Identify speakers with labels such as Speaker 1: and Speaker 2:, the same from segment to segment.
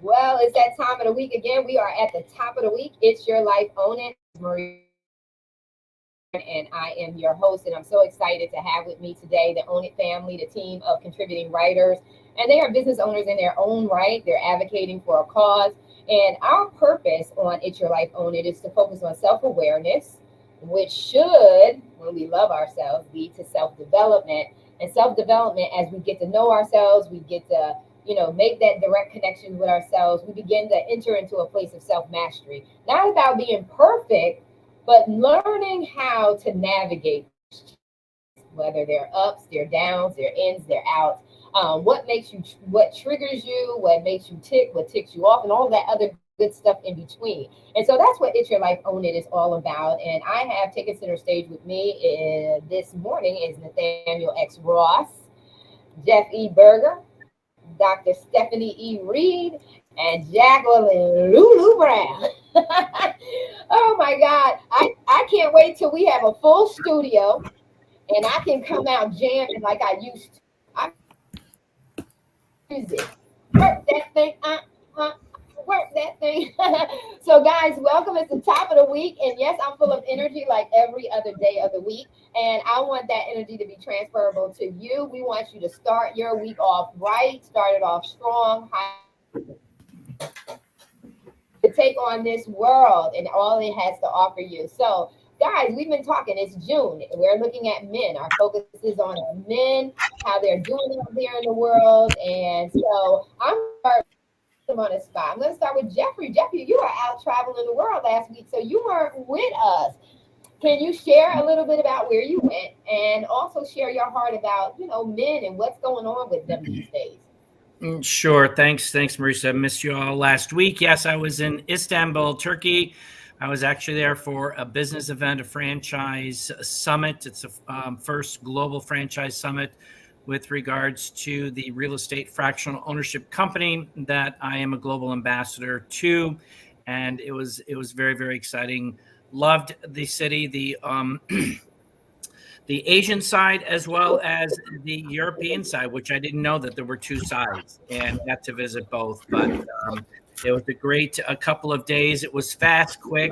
Speaker 1: Well, it's that time of the week again. We are at the top of the week. It's your life. Own it. And I am your host, and I'm so excited to have with me today the Own It family, the team of contributing writers, and they are business owners in their own right. They're advocating for a cause, and our purpose on It's Your Life, Own It is to focus on self-awareness, which should, when we love ourselves, lead to self-development. And self-development, as we get to know ourselves, we get to make that direct connection with ourselves. We begin to enter into a place of self-mastery, not about being perfect, but learning how to navigate those challenges, whether they're ups, they're downs, they're ins, they're outs. What makes you, what triggers you, what makes you tick, what ticks you off, and all that other good stuff in between. And so that's what It's Your Life Own It is all about. And I have taken center stage with me this morning is Nathaniel X. Ross, Jeff E. Berger, Dr. Stephanie E. Reed, and Jacqueline Lulu Brown. Oh my God. I can't wait till we have a full studio and I can come out jamming like I used to. I music. Work that thing. Work that thing. So, guys, welcome. It's the top of the week. And yes, I'm full of energy like every other day of the week. And I want that energy to be transferable to you. We want you to start your week off right, start it off strong, to take on this world and all it has to offer you. So, guys, we've been talking. It's June. We're looking at men. Our focus is on men, how they're doing out there in the world. And so I'm them on the spot. I'm going to start with Jeffrey. Jeffrey, you were out traveling the world last week, so you weren't with us. Can you share a little bit about where you went and also share your heart about, men and what's going on with them these days?
Speaker 2: Sure. Thanks, Marissa. I missed you all last week. Yes, I was in Istanbul, Turkey. I was actually there for a business event, a franchise summit. It's a first global franchise summit with regards to the real estate fractional ownership company that I am a global ambassador to. And it was very, very exciting. Loved the city, the the Asian side as well as the European side, which I didn't know that there were two sides, and got to visit both. But it was a couple of days. It was fast, quick.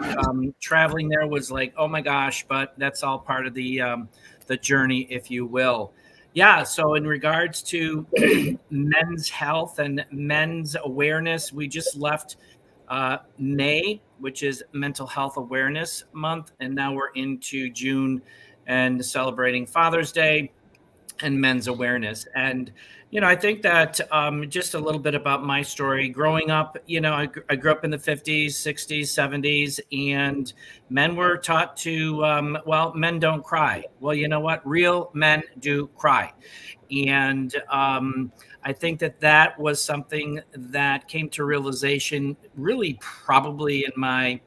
Speaker 2: Traveling there was like, oh my gosh, but that's all part of the journey, if you will. Yeah. So in regards to men's health and men's awareness, we just left May, which is Mental Health Awareness Month, and now we're into June and celebrating Father's Day and men's awareness. And, I think that just a little bit about my story growing up, I grew up in the 50s, 60s, 70s, and men were taught to, men don't cry. Well, you know what? Real men do cry. And I think that was something that came to realization really probably in my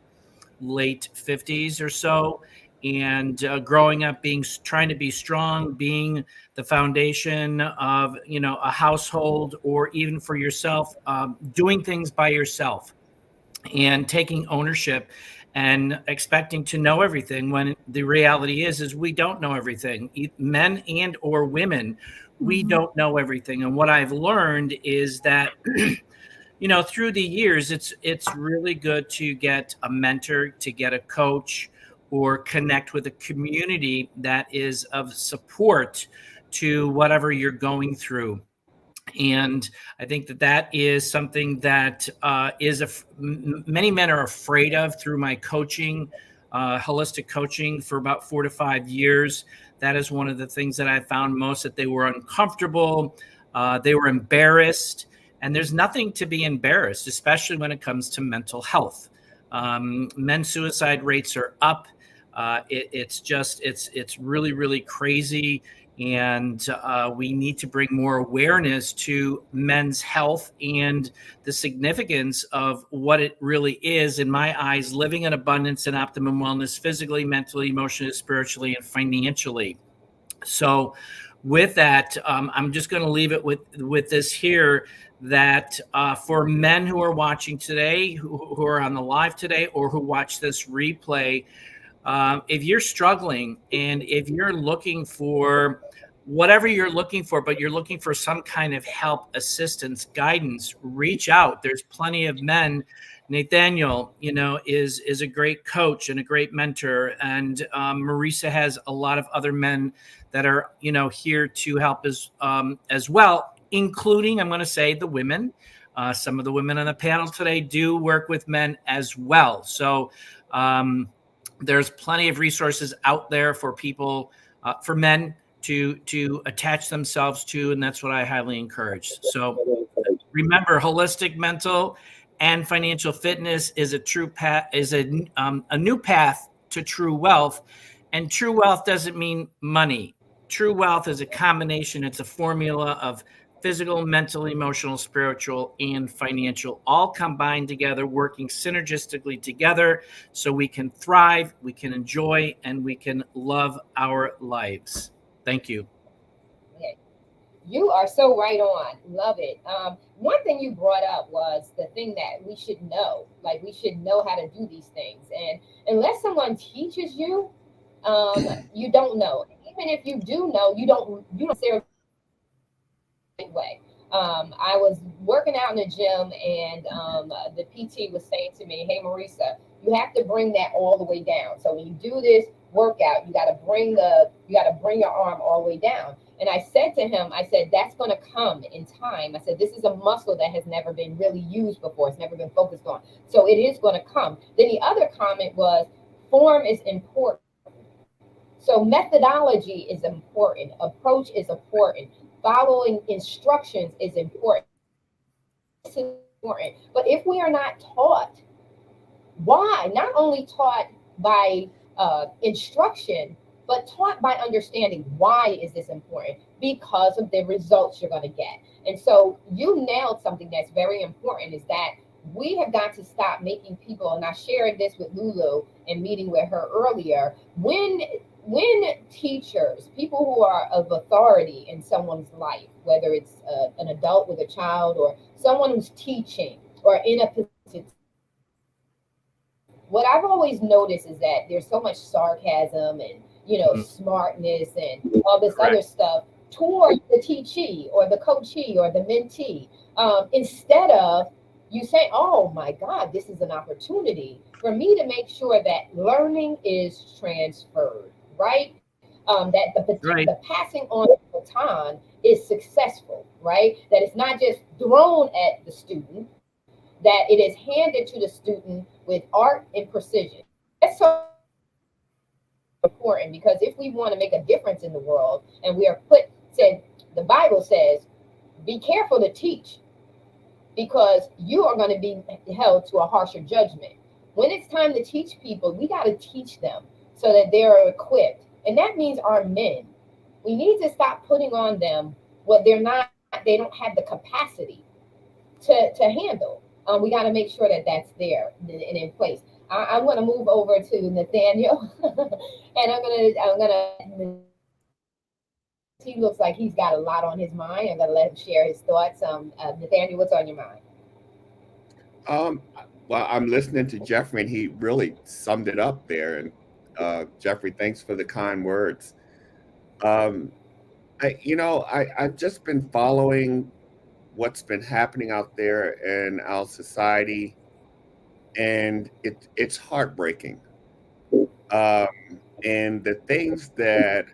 Speaker 2: late 50s or so. And growing up, trying to be strong, being the foundation of a household, or even for yourself, doing things by yourself and taking ownership and expecting to know everything, when the reality is we don't know everything. Men and or women, we don't know everything. And what I've learned is that through the years, it's really good to get a mentor, to get a coach, or connect with a community that is of support to whatever you're going through. And I think that is something that many men are afraid of. Through my coaching, holistic coaching for about 4 to 5 years, that is one of the things that I found most, that they were uncomfortable, they were embarrassed. And there's nothing to be embarrassed, especially when it comes to mental health. Men's suicide rates are up. It's really, really crazy. And we need to bring more awareness to men's health and the significance of what it really is, in my eyes, living in abundance and optimum wellness, physically, mentally, emotionally, spiritually, and financially. So with that, I'm just going to leave it with this here, that for men who are watching today, who are on the live today, or who watch this replay, if you're struggling and if you're looking for whatever you're looking for, but you're looking for some kind of help, assistance, guidance, reach out. There's plenty of men. Nathaniel, is a great coach and a great mentor. And Marissa has a lot of other men that are, here to help as well, including, I'm going to say, the women. Some of the women on the panel today do work with men as well. So there's plenty of resources out there for people, for men to attach themselves to, and that's what I highly encourage. So remember, holistic mental and financial fitness is a true path, is a new path to true wealth. And true wealth doesn't mean money. True wealth is a combination. It's a formula of physical, mental, emotional, spiritual, and financial, all combined together, working synergistically together so we can thrive, we can enjoy, and we can love our lives. Thank you.
Speaker 1: Okay. You are so right on. Love it. One thing you brought up was the thing that we should know. Like we should know how to do these things. And unless someone teaches you, you don't know. Even if you do know, you don't necessarily right way. I was working out in the gym, and the PT was saying to me, "Hey, Marissa, you have to bring that all the way down. So when you do this workout, you got to bring your arm all the way down." And I said to him, I said, "That's going to come in time." I said, "This is a muscle that has never been really used before. It's never been focused on. So it is going to come." Then the other comment was, "Form is important." So methodology is important, approach is important, following instructions is important. This is important. But if we are not taught why, not only taught by instruction, but taught by understanding why is this important, because of the results you're going to get. And so you nailed something that's very important, is that we have got to stop making people, and I shared this with Lulu in meeting with her earlier, when teachers, people who are of authority in someone's life, whether it's an adult with a child or someone who's teaching or in a position, what I've always noticed is that there's so much sarcasm and smartness and all this other
Speaker 2: Correct.
Speaker 1: stuff towards the teachee or the coachee or the mentee, instead of you say, "Oh my God, this is an opportunity for me to make sure that learning is transferred, right? That the
Speaker 2: Right.
Speaker 1: passing on the baton is successful, right? That it's not just thrown at the student, that it is handed to the student with art and precision." That's so important, because if we want to make a difference in the world, and we are said, the Bible says, "Be careful to teach, because you are going to be held to a harsher judgment." When it's time to teach people, we got to teach them so that they're equipped. And that means our men. We need to stop putting on them what they don't have the capacity to handle. We got to make sure that that's there and in place. I'm going to move over to Nathaniel, and I'm gonna. He looks like he's got a lot on his mind. I'm gonna let him share his thoughts. Nathaniel, what's on your mind?
Speaker 3: Um, well, I'm listening to Jeffrey, and he really summed it up there. And Jeffrey, thanks for the kind words. Um, I've just been following what's been happening out there in our society, and it's heartbreaking. Um, and the things that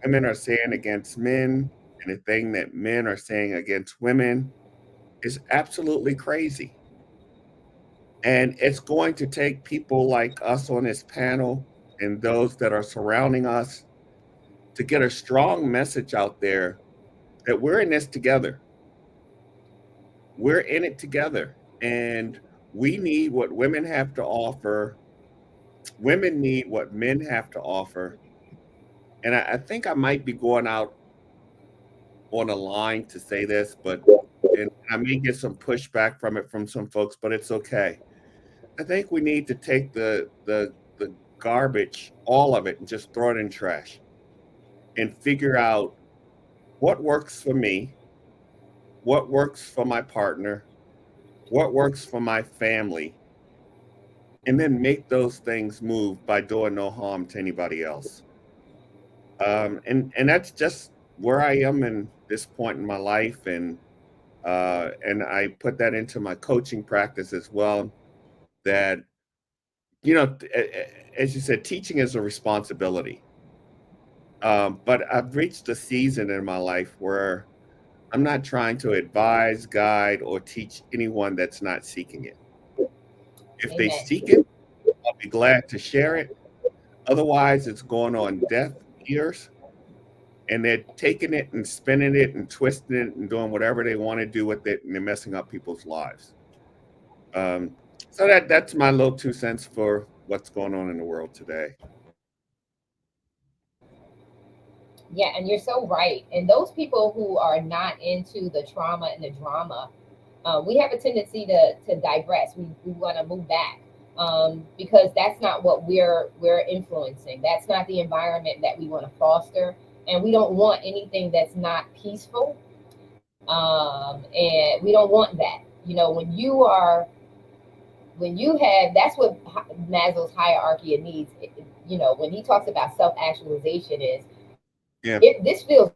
Speaker 3: women are saying against men, and the thing that men are saying against women, is absolutely crazy. And it's going to take people like us on this panel and those that are surrounding us to get a strong message out there that we're in this together. We're in it together. And we need what women have to offer. Women need what men have to offer. And I think I might be going out on a line to say this, but and I may get some pushback from it from some folks, but it's okay. I think we need to take the garbage, all of it, and just throw it in trash and figure out what works for me, what works for my partner, what works for my family, and then make those things move by doing no harm to anybody else. And that's just where I am in this point in my life, and I put that into my coaching practice as well. That as you said, teaching is a responsibility. But I've reached a season in my life where I'm not trying to advise, guide, or teach anyone that's not seeking it. If they
Speaker 1: Amen.
Speaker 3: seek it, I'll be glad to share it. Otherwise, it's going on deaf ears, and they're taking it and spinning it and twisting it and doing whatever they want to do with it, and they're messing up people's lives. Um, so that's my little 2 cents for what's going on in the world today.
Speaker 1: Yeah, and you're so right. And those people who are not into the trauma and the drama, we have a tendency to digress. We want to move back, because that's not what we're influencing. That's not the environment that we want to foster, and we don't want anything that's not peaceful. And we don't want that. When you have, that's what Maslow's hierarchy of needs. When he talks about self actualization, is
Speaker 3: Yeah.
Speaker 1: this feels,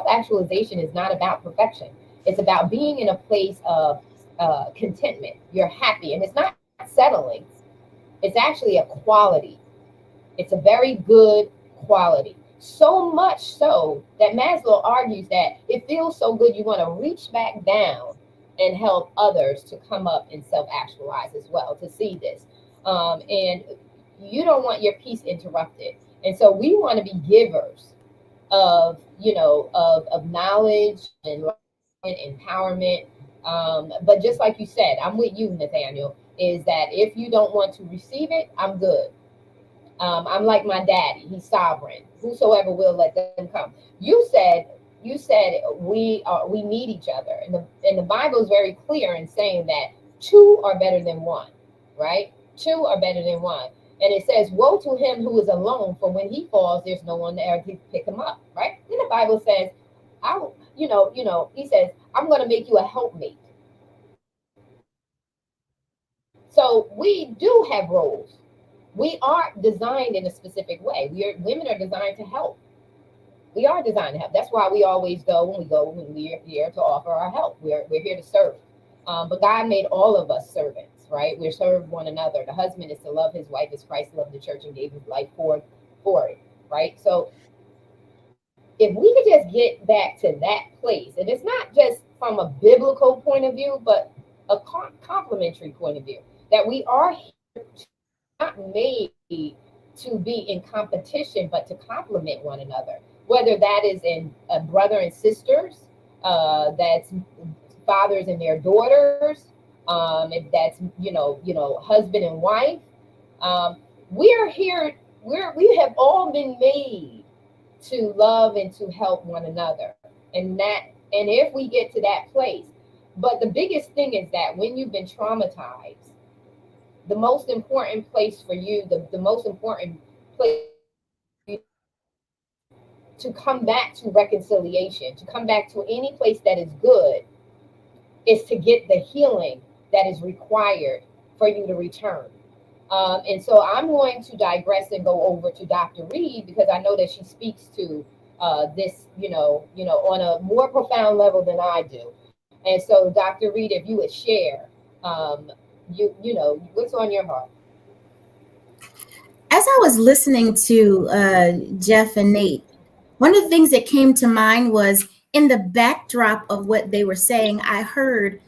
Speaker 1: actualization is not about perfection. It's about being in a place of contentment. You're happy, and it's not settling. It's actually a quality. It's a very good quality. So much so that Maslow argues that it feels so good you want to reach back down and help others to come up and self actualize as well, to see this. And you don't want your peace interrupted. And so we want to be givers of knowledge and empowerment. But just like you said, I'm with you, Nathaniel, is that if you don't want to receive it, I'm good. I'm like my daddy. He's sovereign. Whosoever will, let them come. You said we need each other, and the Bible is very clear in saying that two are better than one, right? Two are better than one, and it says, "Woe to him who is alone, for when he falls, there's no one there to pick him up." Right? Then the Bible says, "I, He says, I'm going to make you a helpmate." So we do have roles. We are designed in a specific way. Women are designed to help. We are designed to help. That's why we always when we're here to offer our help. We're here to serve. But God made all of us servants, right? We serve one another. The husband is to love his wife as Christ loved the church and gave his life for it, right? So if we could just get back to that place, and it's not just from a biblical point of view, but a complementary point of view, that we are not made to be in competition, but to complement one another. Whether that is in brother and sisters, that's fathers and their daughters, if that's husband and wife. We are here. We have all been made to love and to help one another, and if we get to that place, but the biggest thing is that when you've been traumatized, the most important place for you, the most important place to come back to reconciliation, to come back to any place that is good, is to get the healing that is required for you to return. And so I'm going to digress and go over to Dr. Reed, because I know that she speaks to this, on a more profound level than I do. And so, Dr. Reed, if you would share, what's on your heart.
Speaker 4: As I was listening to Jeff and Nate, one of the things that came to mind was, in the backdrop of what they were saying, I heard,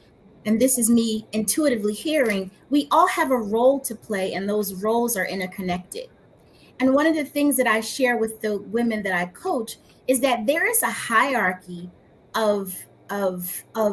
Speaker 4: and this is me intuitively hearing, we all have a role to play, and those roles are interconnected. And one of the things that I share with the women that I coach is that there is a hierarchy of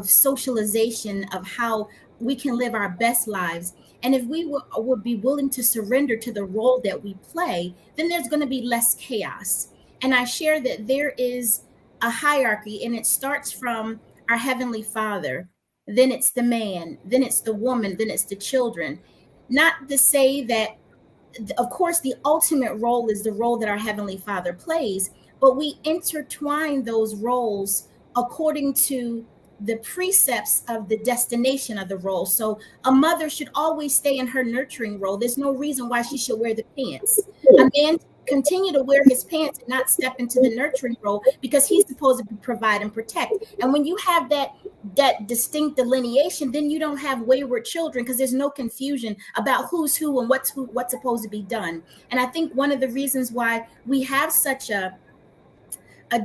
Speaker 4: socialization of how we can live our best lives. And if we would be willing to surrender to the role that we play, then there's going to be less chaos. And I share that there is a hierarchy, and it starts from our Heavenly Father. Then it's the man, then it's the woman, then it's the children. Not to say that, of course, the ultimate role is the role that our Heavenly Father plays, but we intertwine those roles according to the precepts of the destination of the role. So a mother should always stay in her nurturing role. There's no reason why she should wear the pants. A man continue to wear his pants and not step into the nurturing role because he's supposed to provide and protect. And when you have that distinct delineation, then you don't have wayward children because there's no confusion about who's who and what's supposed to be done. And I think one of the reasons why we have such a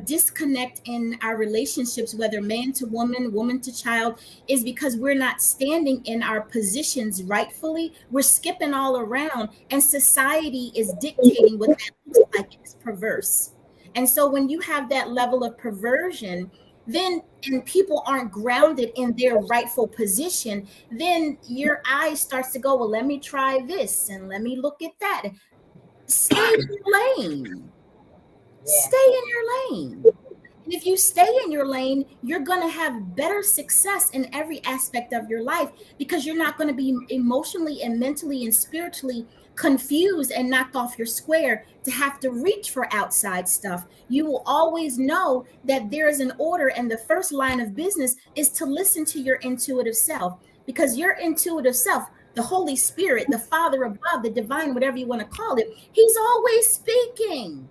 Speaker 4: disconnect in our relationships, whether man to woman, woman to child, is because we're not standing in our positions rightfully. We're skipping all around, and society is dictating what that looks like. It's perverse. And so when you have that level of perversion, then and people aren't grounded in their rightful position, then your eye starts to go, well, let me try this and let me look at that. Stay in your lane. Stay in your lane. And if you stay in your lane, you're going to have better success in every aspect of your life because you're not going to be emotionally and mentally and spiritually confused and knocked off your square to have to reach for outside stuff. You will always know that there is an order, and the first line of business is to listen to your intuitive self, because your intuitive self, the Holy Spirit, the Father above, the divine, whatever you want to call it, he's always speaking.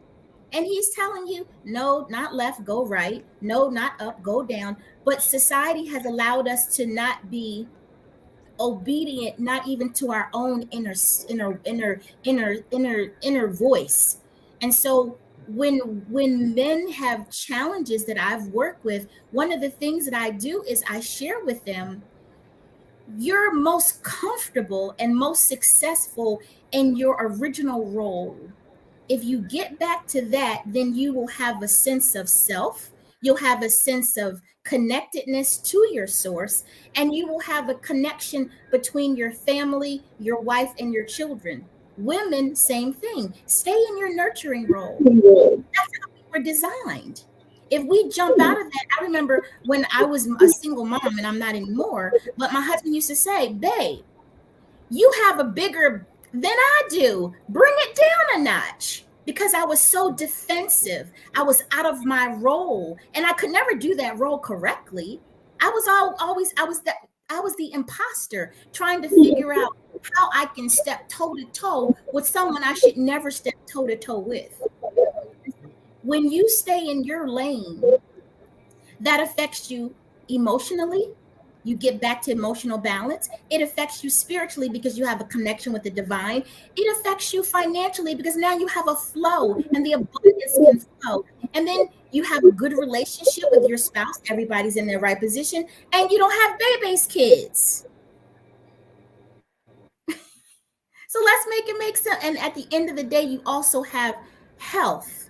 Speaker 4: And he's telling you, no, not left, go right. No, not up, go down. But society has allowed us to not be obedient, not even to our own inner voice. And so when men have challenges that I've worked with, one of the things that I do is I share with them, you're most comfortable and most successful in your original role. If you get back to that, then you will have a sense of self. You'll have a sense of connectedness to your source, and you will have a connection between your family, your wife, and your children. Women, same thing. Stay in your nurturing role. That's how we were designed. If we jump out of that, I remember when I was a single mom, and I'm not anymore, but my husband used to say, babe, you have a bigger than I do. Bring it down a notch, because I was so defensive. I was out of my role, and I could never do that role correctly. I was the imposter trying to figure out how I can step toe to toe with someone I should never step toe to toe with. When you stay in your lane, that affects you emotionally. You get back to emotional balance. It affects you spiritually because you have a connection with the divine. It affects you financially because now you have a flow and the abundance can flow. And then you have a good relationship with your spouse. Everybody's in their right position, and you don't have baby's kids. So let's make it make sense. And at the end of the day, you also have health.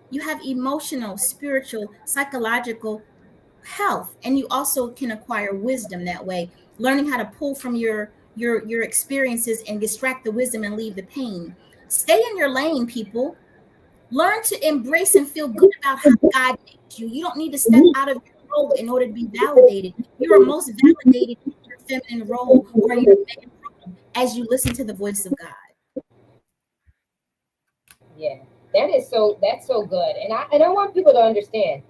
Speaker 4: You have emotional, spiritual, psychological health, and you also can acquire wisdom that way, learning how to pull from your experiences and extract the wisdom and leave the pain. Stay in your lane, people. Learn to embrace and feel good about how God made you. You don't need to step out of your role in order to be validated. You are most validated in your feminine role or your feminine role as you listen to the voice of God.
Speaker 1: Yeah, that's so good. And I want people to understand,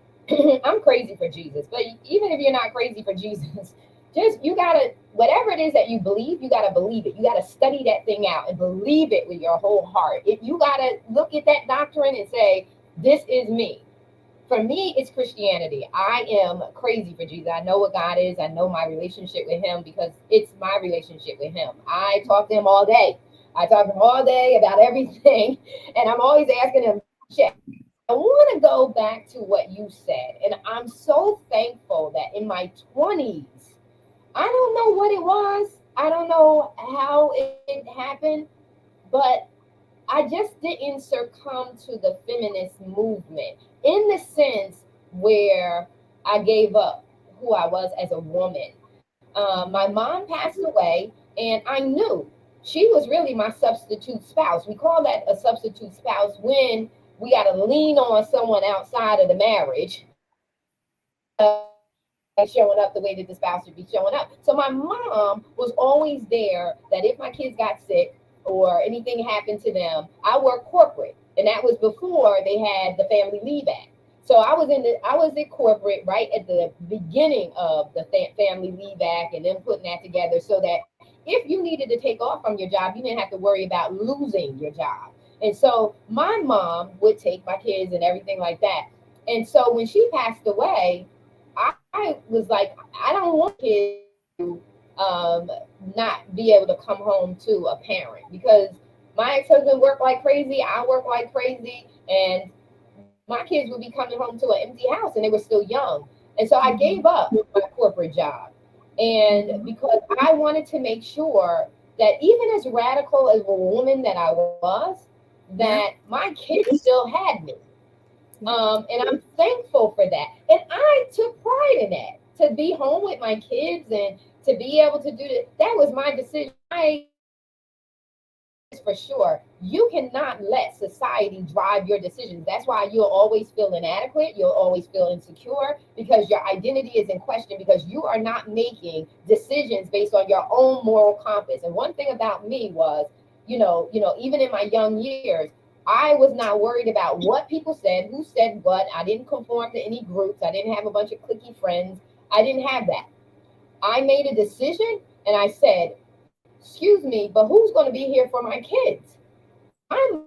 Speaker 1: I'm crazy for Jesus, but even if you're not crazy for Jesus, just you gotta, whatever it is that you believe, you gotta believe it. You gotta study that thing out and believe it with your whole heart. If you gotta look at that doctrine and say, this is me. For me, it's Christianity. I am crazy for Jesus. I know what God is. I know my relationship with him because it's my relationship with him. I talk to him all day. I talk to him all day about everything, and I'm always asking him, check. I want to go back to what you said, and I'm so thankful that in my 20s, I don't know what it was. I don't know how it happened, but I just didn't succumb to the feminist movement in the sense where I gave up who I was as a woman. My mom passed away, and I knew she was really my substitute spouse. We call that a substitute spouse when we got to lean on someone outside of the marriage showing up the way that the spouse should be showing up. So my mom was always there, that if my kids got sick or anything happened to them, I worked corporate, and that was before they had the Family Leave Act. So I was in corporate right at the beginning of the Family Leave Act, and then putting that together so that if you needed to take off from your job, you didn't have to worry about losing your job. And so my mom would take my kids and everything like that. And so when she passed away, I was like, I don't want kids to not be able to come home to a parent, because my ex-husband worked like crazy, I worked like crazy, and my kids would be coming home to an empty house and they were still young. And so I gave
Speaker 4: Mhm.
Speaker 1: up my corporate job. And
Speaker 4: Mhm.
Speaker 1: because I wanted to make sure that even as radical as a woman that I was, that
Speaker 4: Yeah.
Speaker 1: my kids still had me.
Speaker 4: Yeah.
Speaker 1: And I'm thankful for that. And I took pride in that, to be home with my kids and to be able to do that. That was my decision. For sure, you cannot let society drive your decisions. That's why you'll always feel inadequate. You'll always feel insecure, because your identity is in question, because you are not making decisions based on your own moral compass. And one thing about me was, even in my young years, I was not worried about what people said, who said what. I didn't conform to any groups. I didn't have a bunch of cliquey friends. I didn't have that. I made a decision and I said, excuse me, but who's going to be here for my kids? I'm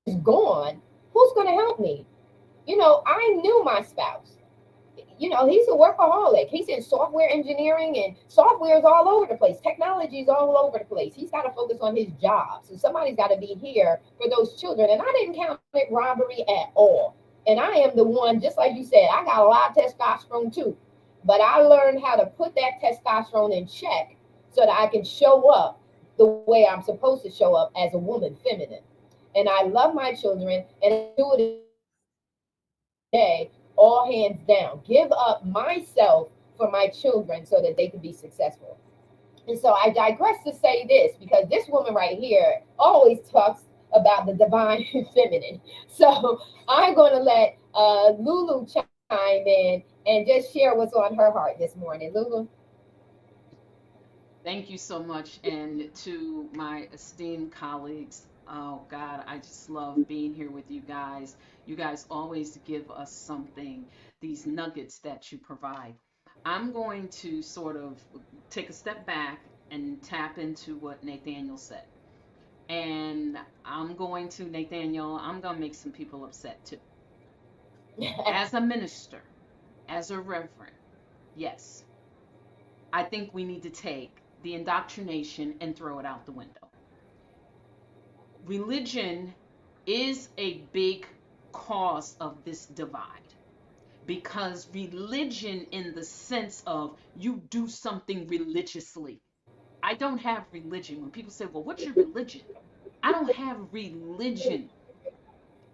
Speaker 1: is gone. Who's going to help me? I knew my spouse. He's a workaholic. He's in software engineering, and software is all over the place. Technology is all over the place. He's got to focus on his job. So somebody's got to be here for those children. And I didn't count it robbery at all. And I am the one, just like you said, I got a lot of testosterone too. But I learned how to put that testosterone in check so that I can show up the way I'm supposed to show up as a woman, feminine. And I love my children, and I do it today, all hands down. Give up myself for my children so that they can be successful. And so I digress to say this, because this woman right here always talks about the divine feminine. So I'm going to let Lulu chime in and just share what's on her heart this morning. Lulu?
Speaker 5: Thank you so much. And to my esteemed colleagues, oh God, I just love being here with you guys. You guys always give us something, these nuggets that you provide. I'm going to sort of take a step back and tap into what Nathaniel said. And Nathaniel, I'm going to make some people upset too. As a minister, as a reverend, yes, I think we need to take the indoctrination and throw it out the window. Religion is a big cause of this divide, because religion, in the sense of you do something religiously. I don't have religion. When people say, well, what's your religion? I don't have religion.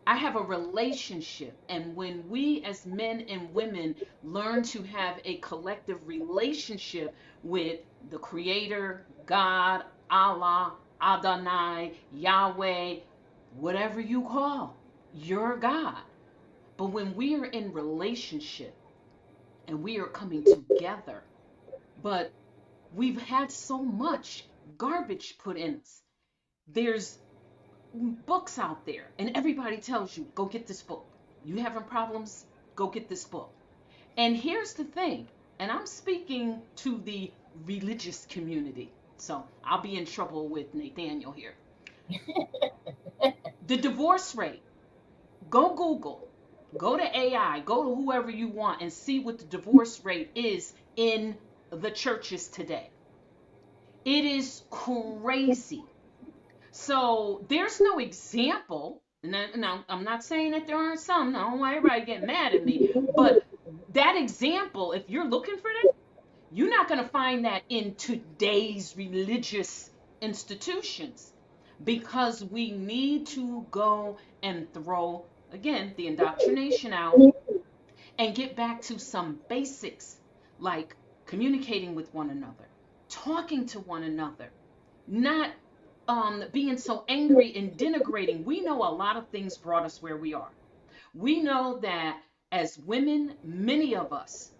Speaker 5: I have a relationship. And when we as men and women learn to have a collective relationship with the Creator, God, Allah, Adonai, Yahweh, whatever you call your God. But when we are in relationship and we are coming together, but we've had so much garbage put in us. There's books out there, and everybody tells you, go get this book. You having problems? Go get this book. And here's the thing, and I'm speaking to the religious community, so I'll be in trouble with Nathaniel here. The divorce rate, go Google, go to AI, go to whoever you want, and see what the divorce rate is in the churches today. It is crazy. So there's no example. Now, I'm not saying that there aren't some. I don't want everybody to get mad at me. But that example, if you're looking for that, you're not going to find that in today's religious institutions, because we need to go and throw, again, the indoctrination out and get back to some basics, like communicating with one another, talking to one another, not being so angry and denigrating. We know a lot of things brought us where we are. We know that as women, many of us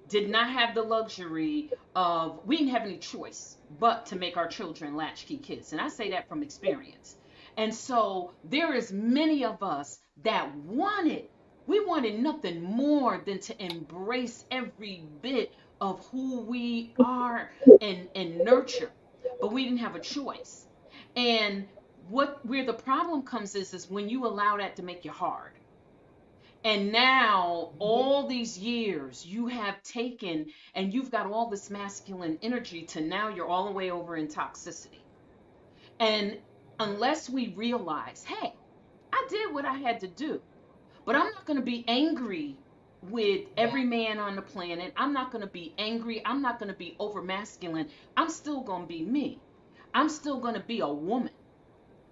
Speaker 5: did not have the luxury of, we didn't have any choice but to make our children latchkey kids. And I say that from experience. And so there is many of us that we wanted nothing more than to embrace every bit of who we are and nurture. But we didn't have a choice. And Where the problem comes is when you allow that to make you hard. And now,
Speaker 1: Mhm.
Speaker 5: all these years you have taken, and you've got all this masculine energy to now you're all the way over in toxicity. And unless we realize, hey, I did what I had to do, but I'm not going to be angry with
Speaker 1: Yeah,
Speaker 5: every man on the planet. I'm not going to be angry. I'm not going to be over masculine. I'm still going to be me. I'm still going to be a woman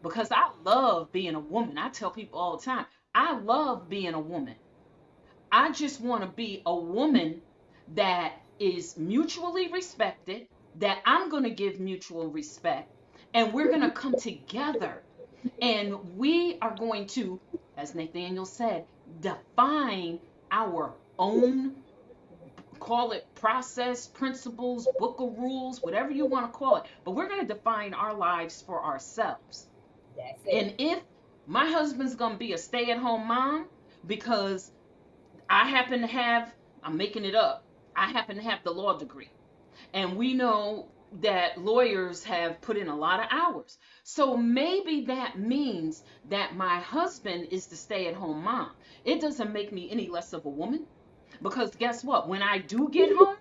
Speaker 5: because I love being a woman. I tell people all the time, I love being a woman. I just want to be a woman that is mutually respected, that I'm going to give mutual respect, and we're going to come together and we are going to, as Nathaniel said, define our own, call it process, principles, book of rules, whatever you want to call it. But we're going to define our lives for ourselves.
Speaker 1: that's
Speaker 5: And
Speaker 1: it.
Speaker 5: if my husband's going to be a stay at home mom because I happen to have, I'm making it up, I happen to have the law degree. And we know that lawyers have put in a lot of hours. So maybe that means that my husband is the stay at home mom. It doesn't make me any less of a woman because guess what? When I do get home,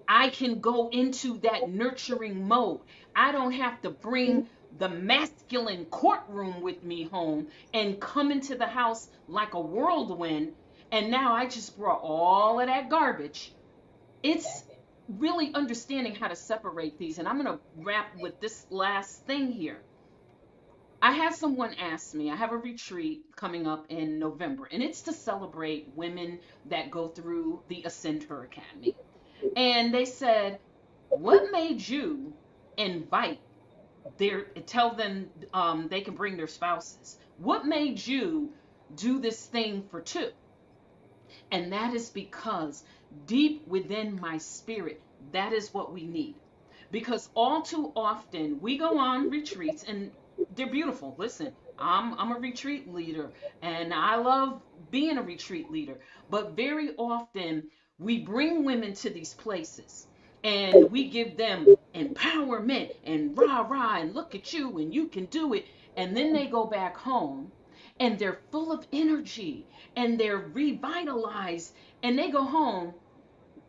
Speaker 5: I can go into that nurturing mode. I don't have to bring the masculine courtroom with me home and come into the house like a whirlwind. And now I just brought all of that garbage. It's
Speaker 1: That's it.
Speaker 5: really understanding how to separate these. And I'm going to wrap with this last thing here. I had someone ask me, I have a retreat coming up in November, and it's to celebrate women that go through the Ascend Her Academy. And they said, what made you invite tell them they can bring their spouses? What made you do this thing for two? And that is because deep within my spirit, that is what we need. Because all too often we go on retreats and they're beautiful. Listen, I'm a retreat leader and I love being a retreat leader. But very often we bring women to these places and we give them empowerment and rah rah and look at you and you can do it. And then they go back home and they're full of energy and they're revitalized and they go home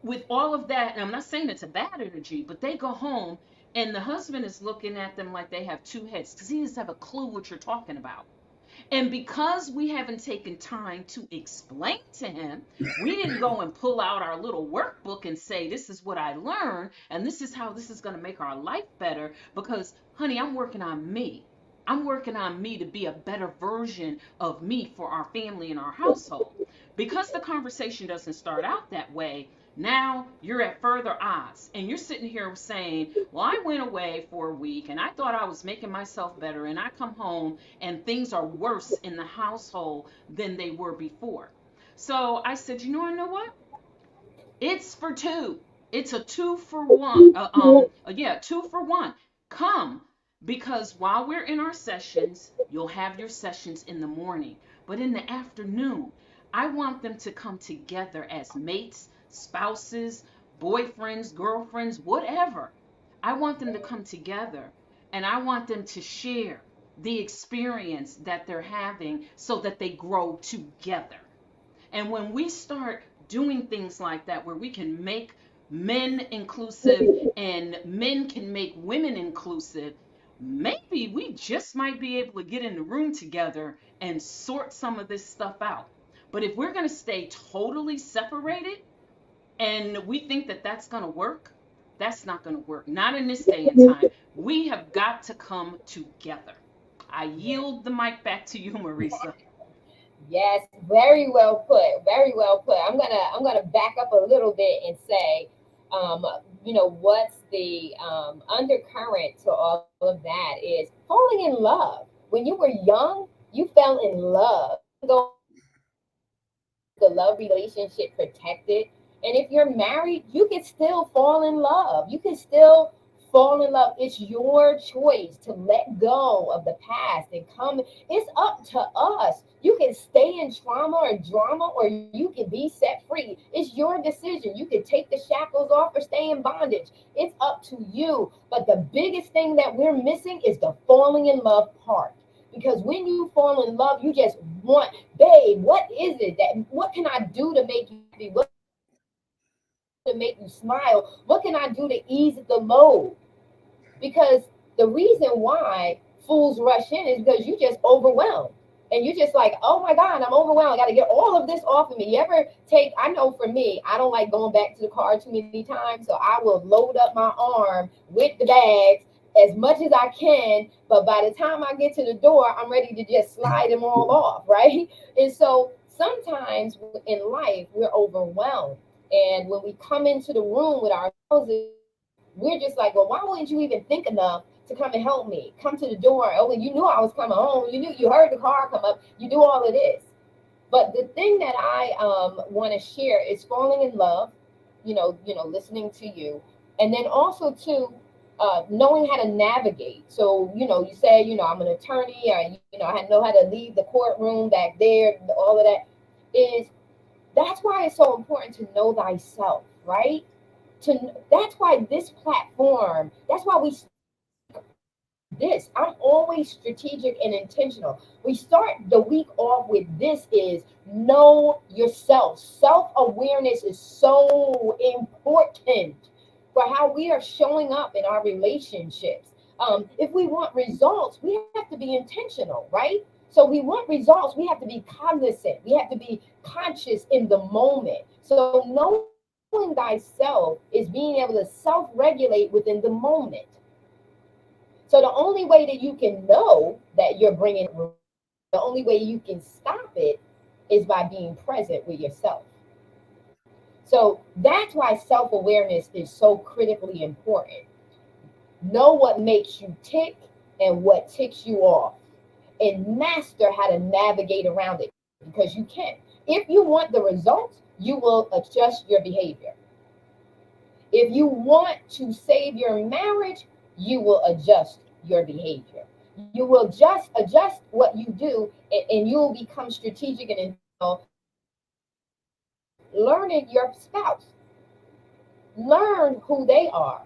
Speaker 5: with all of that. And I'm not saying it's a bad energy, but they go home and the husband is looking at them like they have two heads because he doesn't have a clue what you're talking about. And because we haven't taken time to explain to him, we didn't go and pull out our little workbook and say, this is what I learned, and this is how this is going to make our life better. Because, honey, I'm working on me. I'm working on me to be a better version of me for our family and our household. Because the conversation doesn't start out that way, now you're at further odds and you're sitting here saying, well, I went away for a week and I thought I was making myself better, and I come home and things are worse in the household than they were before. So I said, you know what? It's for two. It's a two for one. Yeah, two for one. Come, because while we're in our sessions, you'll have your sessions in the morning, but in the afternoon, I want them to come together as mates, spouses, boyfriends, girlfriends, whatever. I want them to come together and I want them to share the experience that they're having so that they grow together. And when we start doing things like that, where we can make men inclusive and men can make women inclusive, maybe we just might be able to get in the room together and sort some of this stuff out. But if we're going to stay totally separated and we think that that's going to work, that's not going to work. Not in this day and time. We have got to come together. I
Speaker 1: Yes.
Speaker 5: yield the mic back to you, Marisa.
Speaker 1: Yes, very well put. Very well put. I'm gonna back up a little bit and say, what's the undercurrent to all of that is falling in love. When you were young, you fell in love. Go the love relationship protected. And if you're married, you can still fall in love. You can still fall in love. It's your choice to let go of the past and come. It's up to us. You can stay in trauma or drama, or you can be set free. It's your decision. You can take the shackles off or stay in bondage. It's up to you. But the biggest thing that we're missing is the falling in love part. Because when you fall in love, you just want, babe, what is it that, what can I do to make you happy? What to make you smile? What can I do to ease the load? Because the reason why fools rush in is because you just overwhelmed. And you're just like, oh my God, I'm overwhelmed. I got to get all of this off of me. You ever take, I know for me, I don't like going back to the car too many times. So I will load up my arm with the bags as much as I can. But by the time I get to the door, I'm ready to just slide them all off, right? And so sometimes in life, we're overwhelmed. And when we come into the room with our houses, we're just like, well, why wouldn't you even think enough to come and help me? Come to the door. Oh, well, you knew I was coming home. You knew, you heard the car come up. You do all of this. But the thing that I want to share is falling in love, listening to you. And then also too, knowing how to navigate. So, you say, I'm an attorney, or, I know how to leave the courtroom back there, all of that is, that's why it's so important to know thyself, right? That's why this platform, that's why we this. I'm always strategic and intentional. We start the week off with this is know yourself. Self-awareness is so important for how we are showing up in our relationships. If we want results, we have to be intentional, right? So we want results, we have to be cognizant. We have to be conscious in the moment. So knowing thyself is being able to self-regulate within the moment. So the only way that you can know that you're bringing, the only way you can stop it is by being present with yourself. So that's why self-awareness is so critically important. Know what makes you tick and what ticks you off, and master how to navigate around it, because you can. If you want the results, you will adjust your behavior. If you want to save your marriage, you will adjust your behavior. You will just adjust what you do, and you will become strategic and intentional. Learning your spouse, learn who they are.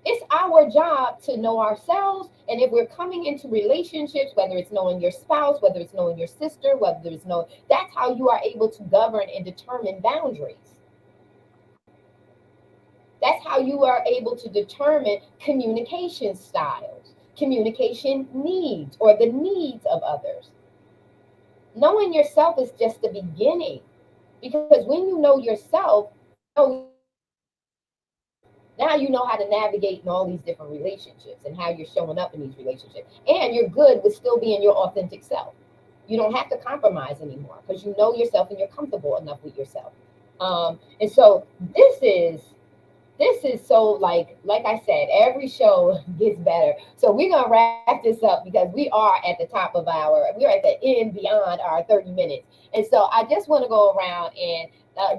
Speaker 1: It's our job to know ourselves. And if we're coming into relationships, whether it's knowing your spouse, whether it's knowing your sister, whether it's knowing, that's how you are able to govern and determine boundaries. That's how you are able to determine communication styles, communication needs, or the needs of others. Knowing yourself is just the beginning, because when you know yourself, now you know how to navigate in all these different relationships and how you're showing up in these relationships. And you're good with still being your authentic self. You don't have to compromise anymore because you know yourself and you're comfortable enough with yourself. And so this is so, like I said, every show gets better. So we're gonna wrap this up because we are at the top of we're at the end beyond our 30 minutes. And so I just want to go around and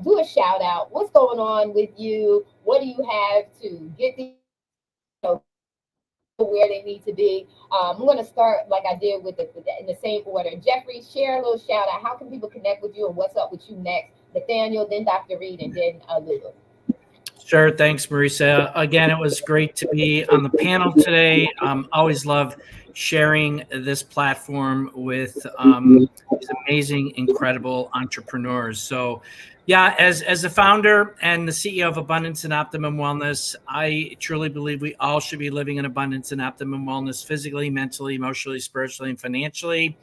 Speaker 1: do a shout out. What's going on with you? What do you have to get these where they need to be? I'm going to start like I did with in the same order. Jeffrey, share a little shout out. How can people connect with you and what's up with you next? Nathaniel, then Dr. Reed, and then Lulu.
Speaker 2: Sure. Thanks, Marissa. Again, it was great to be on the panel today. Always love sharing this platform with these amazing, incredible entrepreneurs. So, yeah, as the founder and the CEO of Abundance and Optimum Wellness, I truly believe we all should be living in abundance and optimum wellness physically, mentally, emotionally, spiritually, and financially.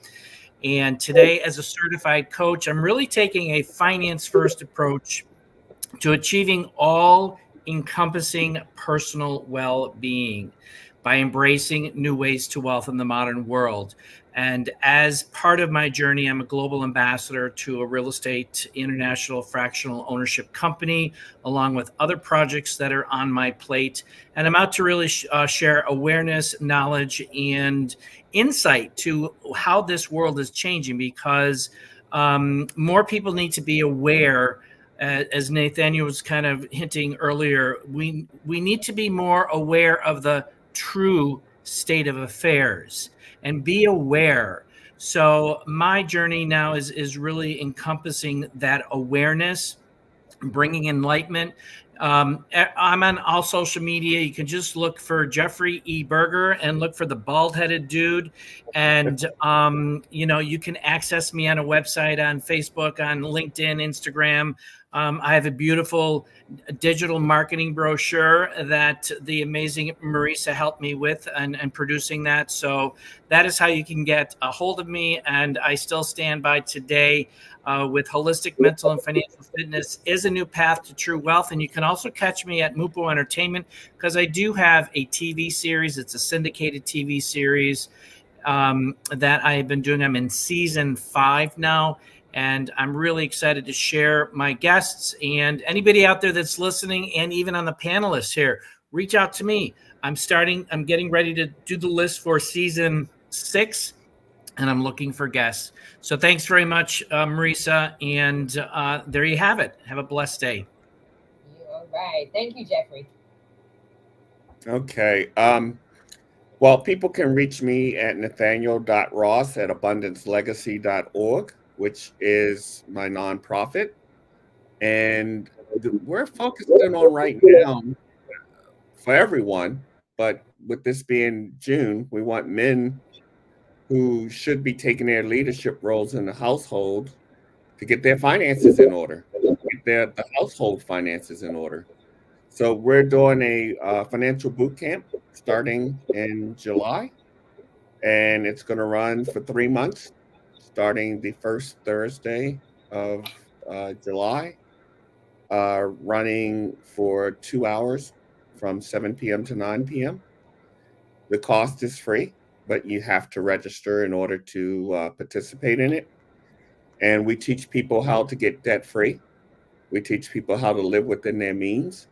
Speaker 2: And today, as a certified coach, I'm really taking a finance-first approach to achieving all encompassing personal well-being by embracing new ways to wealth in the modern world. And as part of my journey, I'm a global ambassador to a real estate international fractional ownership company, along with other projects that are on my plate. And I'm out to really share awareness, knowledge, and insight to how this world is changing, because more people need to be aware. As Nathaniel was kind of hinting earlier, we need to be more aware of the true state of affairs and be aware So my journey now is really encompassing that awareness, bringing enlightenment. I'm on all social media. You can just look for Jeffrey E. Berger and look for the bald headed dude. And, you can access me on a website, on Facebook, on LinkedIn, Instagram. I have a beautiful digital marketing brochure that the amazing Marissa helped me with and producing that. So that is how you can get a hold of me. And I still stand by today with holistic mental and financial fitness is a new path to true wealth. And you can also catch me at Mupo Entertainment because I do have a TV series. It's a syndicated TV series that I have been doing. I'm in season 5 now, and I'm really excited to share my guests and anybody out there that's listening, and even on the panelists here, reach out to me. I'm getting ready to do the list for season 6, and I'm looking for guests. So thanks very much, Marissa. And there you have it. Have a blessed day.
Speaker 1: All right. Thank you, Jeffrey.
Speaker 3: Okay. Well, people can reach me at nathaniel.ross@abundancelegacy.org, which is my nonprofit. And we're focusing on right now for everyone, but with this being June, we want men who should be taking their leadership roles in the household to get their finances in order, get the household finances in order. So we're doing a financial boot camp starting in July, and it's going to run for 3 months, starting the first Thursday of July, running for 2 hours from 7 p.m. to 9 p.m. The cost is free, but you have to register in order to participate in it. And we teach people how to get debt free. We teach people how to live within their means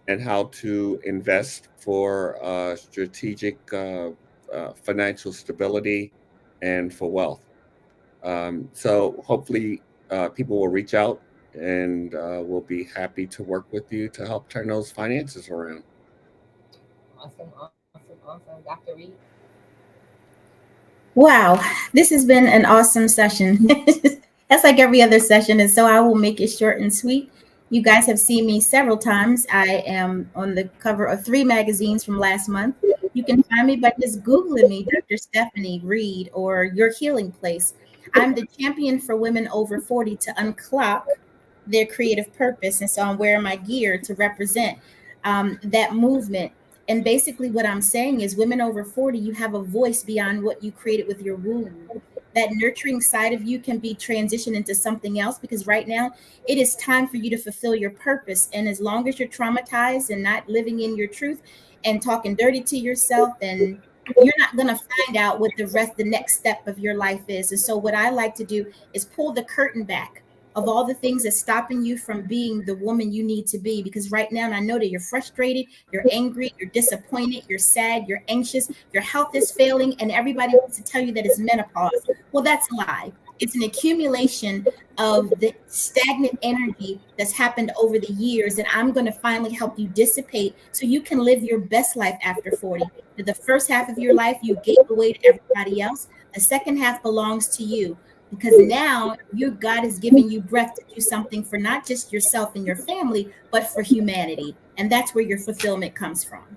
Speaker 3: and how to invest for strategic financial stability and for wealth. So hopefully, people will reach out, and we'll be happy to work with you to help turn those finances around.
Speaker 1: Awesome, awesome, awesome. Dr. Reed.
Speaker 4: Wow, this has been an awesome session. That's like every other session, and so I will make it short and sweet. You guys have seen me several times. I am on the cover of 3 magazines from last month. You can find me by just Googling me, Dr. Stephanie Reed, or Your Healing Place. I'm the champion for women over 40 to unclock their creative purpose. And so I'm wearing my gear to represent that movement. And basically, what I'm saying is, women over 40, you have a voice beyond what you created with your womb. That nurturing side of you can be transitioned into something else, because right now it is time for you to fulfill your purpose. And as long as you're traumatized and not living in your truth and talking dirty to yourself, then you're not going to find out what the next step of your life is. And so what I like to do is pull the curtain back of all the things that's stopping you from being the woman you need to be. Because right now, and I know that you're frustrated, you're angry, you're disappointed, you're sad, you're anxious, your health is failing, and everybody wants to tell you that it's menopause. Well, that's a lie. It's an accumulation of the stagnant energy that's happened over the years. And I'm going to finally help you dissipate so you can live your best life after 40. The first half of your life, you gave away to everybody else. The second half belongs to you, because now God is giving you breath to do something for not just yourself and your family, but for humanity. And that's where your fulfillment comes from.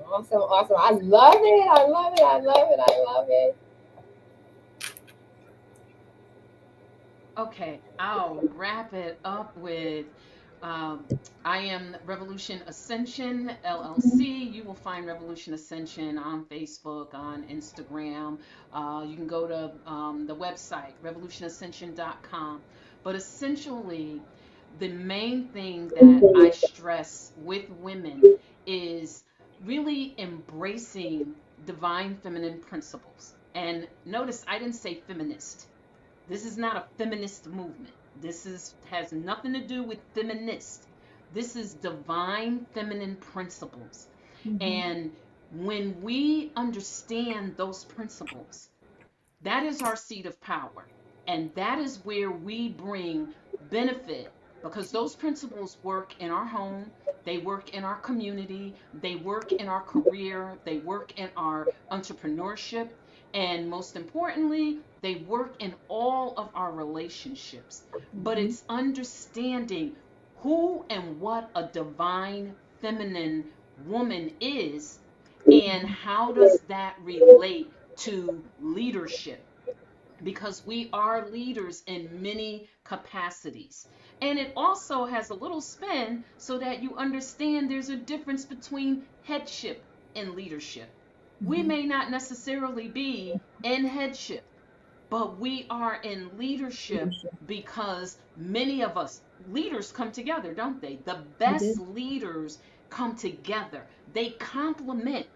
Speaker 1: Awesome, awesome. I love it. I love it. I love it. I love it.
Speaker 5: Okay, I'll wrap it up with I am Revolution Ascension LLC. You will find Revolution Ascension on Facebook, on Instagram. You can go to the website, revolutionascension.com. But essentially, the main thing that I stress with women is really embracing divine feminine principles. And notice I didn't say feminist. This is not a feminist movement. Has nothing to do with feminist. This is divine feminine principles. Mm-hmm. And when we understand those principles, that is our seat of power. And that is where we bring benefit, because those principles work in our home, they work in our community, they work in our career, they work in our entrepreneurship, And most importantly, they work in all of our relationships. But it's understanding who and what a divine feminine woman is, and how does that relate to leadership, because we are leaders in many capacities. And it also has a little spin so that you understand there's a difference between headship and leadership. We may not necessarily be in headship, but we are in leadership because many of us leaders come together, don't they? The best leaders come together. They complement,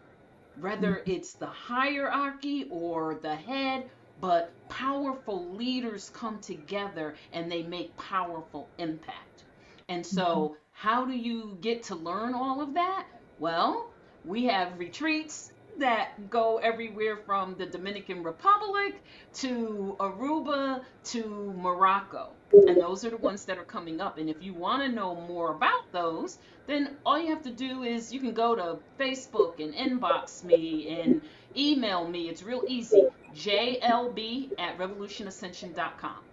Speaker 5: whether it's the hierarchy or the head, but powerful leaders come together and they make powerful impact. And so, how do you get to learn all of that? Well, we have retreats that go everywhere from the Dominican Republic to Aruba to Morocco. And those are the ones that are coming up. And if you want to know more about those, then all you have to do is you can go to Facebook and inbox me and email me. It's real easy. jlb@revolutionascension.com.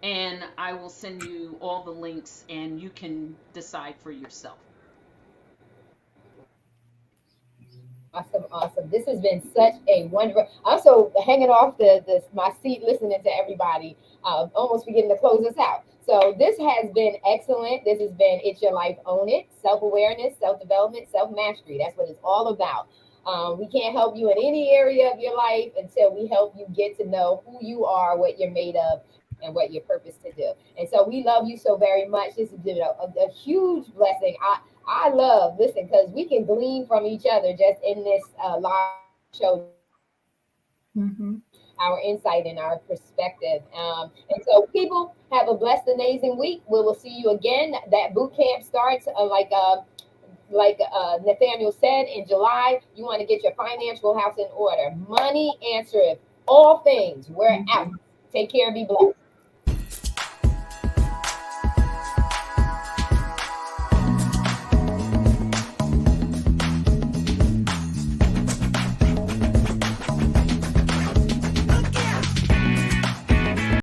Speaker 5: And I will send you all the links and you can decide for yourself.
Speaker 1: Awesome, awesome. This has been such a wonderful. Also, hanging off the my seat, listening to everybody, almost beginning to close us out. So this has been excellent. This has been It's Your Life, Own It, self-awareness, self-development, self-mastery. That's what it's all about. We can't help you in any area of your life until we help you get to know who you are, what you're made of, and what your purpose to do. And so we love you so very much. This has been a huge blessing. I love, listen, because we can glean from each other just in this live show, our insight and our perspective. And so, people, have a blessed, amazing week. We will see you again. That boot camp starts like Nathaniel said, in July. You want to get your financial house in order. Money answereth all things. We're out. Take care and be blessed.